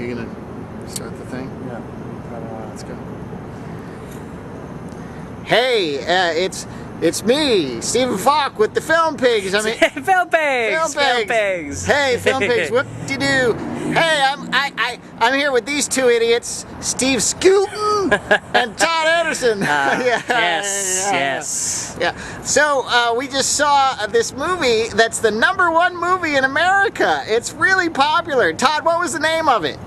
you gonna start the thing? Yeah. Let's go. Hey, it's me, Stephen Falk, with the Film Pigs. I mean, Film Pigs. Film Pigs. Hey, Film Pigs. Whoop-de-doo. Hey, I'm here with these two idiots, Steve Scooton and Todd Anderson. Yes. Yeah. So we just saw this movie that's the #1 movie in America. It's really popular. Todd, what was the name of it?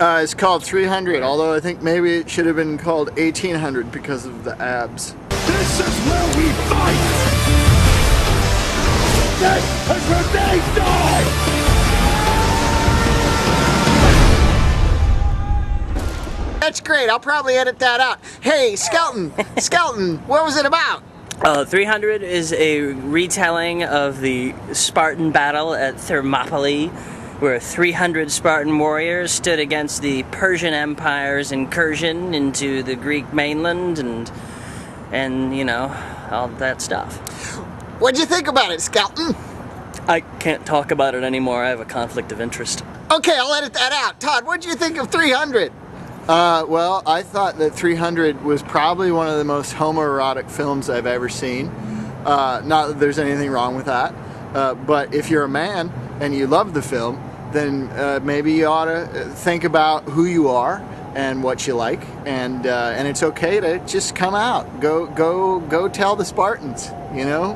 It's called 300, although I think maybe it should have been called 1800 because of the abs. This is where we fight! This is where they die! That's great, I'll probably edit that out. Hey, Skelton, what was it about? 300 is a retelling of the Spartan battle at Thermopylae, where 300 Spartan warriors stood against the Persian Empire's incursion into the Greek mainland and you know, all that stuff. What'd you think about it, Skelton? I can't talk about it anymore. I have a conflict of interest. Okay, I'll edit that out. Todd, what'd you think of 300? Well, I thought that 300 was probably one of the most homoerotic films I've ever seen. Not that there's anything wrong with that, but if you're a man and you love the film, then maybe you ought to think about who you are and what you like, and it's okay to just come out. Go tell the Spartans, you know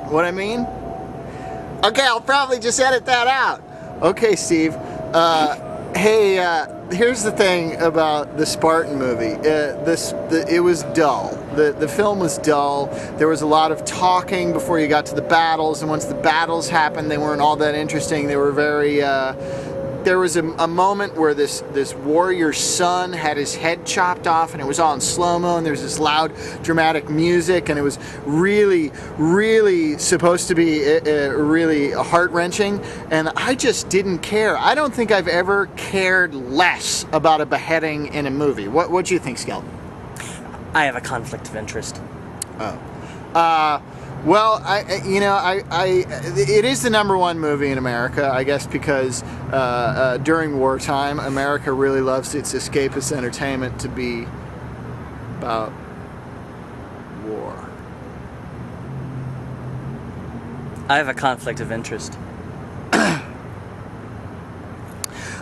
what I mean? Okay, I'll probably just edit that out. Okay, Steve. Hey, here's the thing about the Spartan movie. It was dull. The film was dull. There was a lot of talking before you got to the battles, and once the battles happened, they weren't all that interesting. They were very... there was a moment where this warrior's son had his head chopped off, and it was all in slow-mo, and there was this loud, dramatic music, and it was really, really supposed to be really heart-wrenching, and I just didn't care. I don't think I've ever cared less about a beheading in a movie. What do you think, Skelton? I have a conflict of interest. Oh. Well, it is the #1 movie in America, I guess, because during wartime, America really loves its escapist entertainment to be about war. I have a conflict of interest.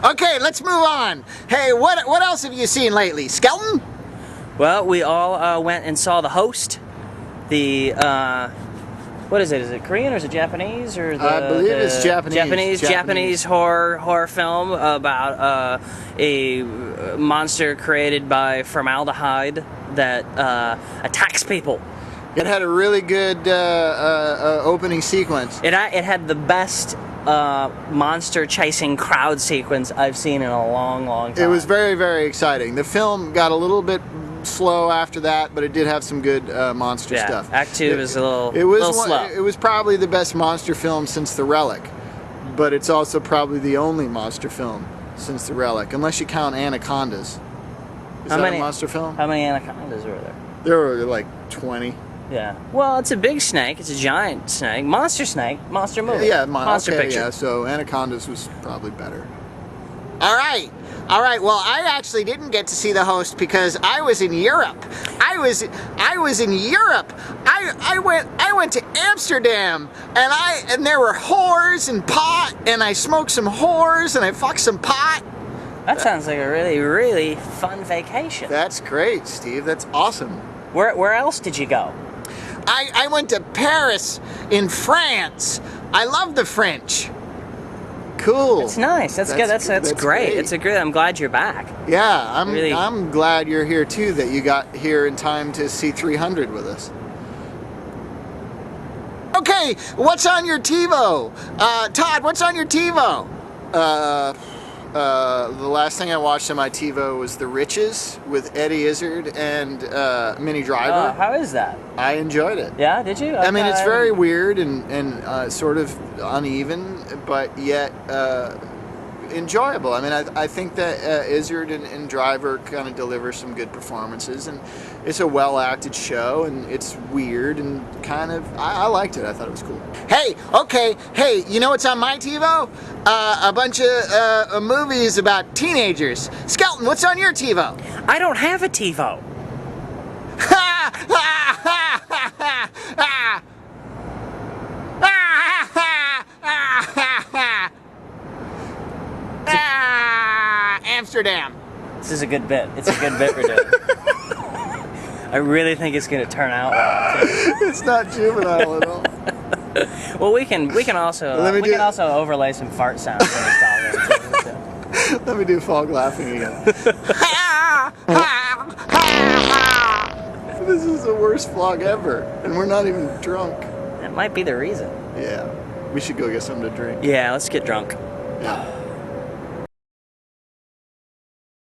Okay, let's move on. Hey, what else have you seen lately, Skelton? Well, we all went and saw The Host. The what is it? Is it Korean or is it Japanese? Or I believe it's Japanese. Japanese horror film about a monster created by formaldehyde that attacks people. It had a really good opening sequence. It had the best monster chasing crowd sequence I've seen in a long, long time. It was very, very exciting. The film got a little bit slow after that, but it did have some good monster stuff. Act 2 was a little slow. It was probably the best monster film since The Relic, but it's also probably the only monster film since The Relic, unless you count Anacondas. Is that a monster film? How many anacondas were there? There were like 20. Yeah. Well, it's a big snake. It's a giant snake. Monster snake. Monster movie. Yeah, monster picture. Yeah, so Anacondas was probably better. All right. Well, I actually didn't get to see The Host because I was in Europe. I was in Europe. I went to Amsterdam, and there were whores and pot, and I smoked some whores and I fucked some pot. That sounds like a really, really fun vacation. That's great, Steve. That's awesome. Where else did you go? I went to Paris in France. I love the French. Cool. It's nice. That's good. That's great. It's a good. I'm glad you're back. Yeah, I'm glad you're here too. That you got here in time to see 300 with us. Okay, what's on your TiVo? Todd, what's on your TiVo? The last thing I watched on my TiVo was The Riches with Eddie Izzard and Minnie Driver. How is that? I enjoyed it. Yeah, did you? I mean, it's very weird and sort of uneven, but yet enjoyable. I mean, I think that Izzard and Driver kind of deliver some good performances, and it's a well-acted show, and it's weird and kind of, I liked it. I thought it was cool. Hey, okay, hey, you know what's on my TiVo? A bunch of movies about teenagers. Skelton, what's on your TiVo? I don't have a TiVo. Amsterdam. This is a good bit. It's a good bit we're doing. I really think it's going to turn out well. It's not juvenile at all. Well, we can also also overlay some fart sounds when we talk. Let me do Falk laughing again. This is the worst vlog ever, and we're not even drunk. That might be the reason. Yeah, we should go get something to drink. Yeah, let's get drunk. Yeah.